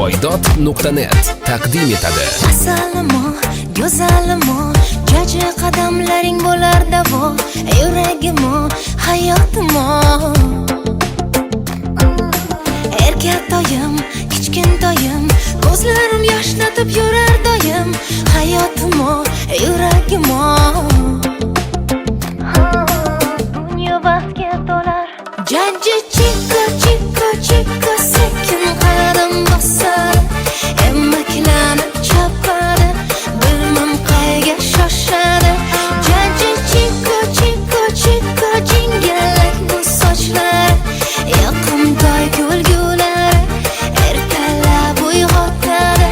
Voydod.net taqdim etadi. Asalimo, go'zalimo, jaji qadamlaring bo'lar davo, yuragimo, hayotimo. Erkatoyim, kichkintoyim, ko'zlarim yoshlatib yurar doim, hayotimo, yuragimo. Dunyo vaqtga to'lar. Jaji chiko, chiko, chiko, sekin qadam bosar, emaklanib chopadi, bilmam qayga shoshadi. Jaji chiko, chiko, chiko, jingalak bu sochlari, yoqimtoy kulgulari, ertalab uyg'otadi.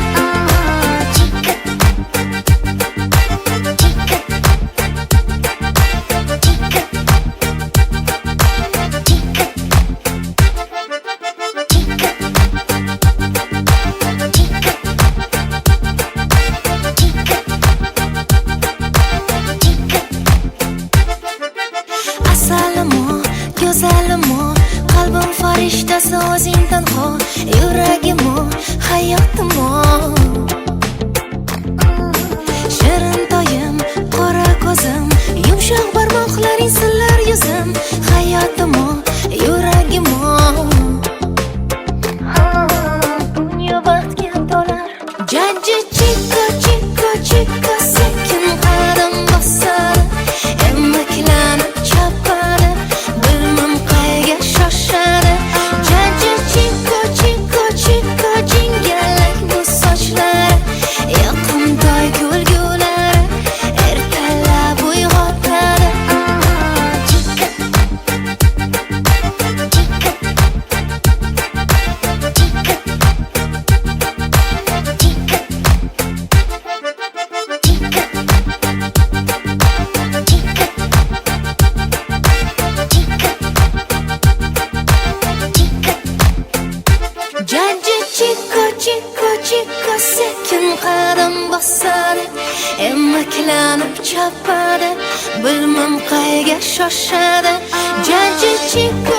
Chika, chika, asalimo, go'zalimo, qalbim farishtasi o'zing tanho, yuragimo, hayotimo. Shirintoyim, qora ko'zim, yumshoq barmoqlaring sillar yuzim, hayotimo, yuragimo. Dunyo vaqtga to'lar. Jaji chiko, chiko, chiko, sekin qadam bosar, emaklanib chopadi, bilmam qayga shoshadi. Jaji chiko, chiko, chiko, jingalak bu sochlari, yoqimtoy kulgulari, ertalab uyg'otadi. Chika, chika, jaji chiko, chiko, chiko, sekin qadam bosadi, emaklanib chopadi, bilmam qayga shoshadi. Jaji chiko,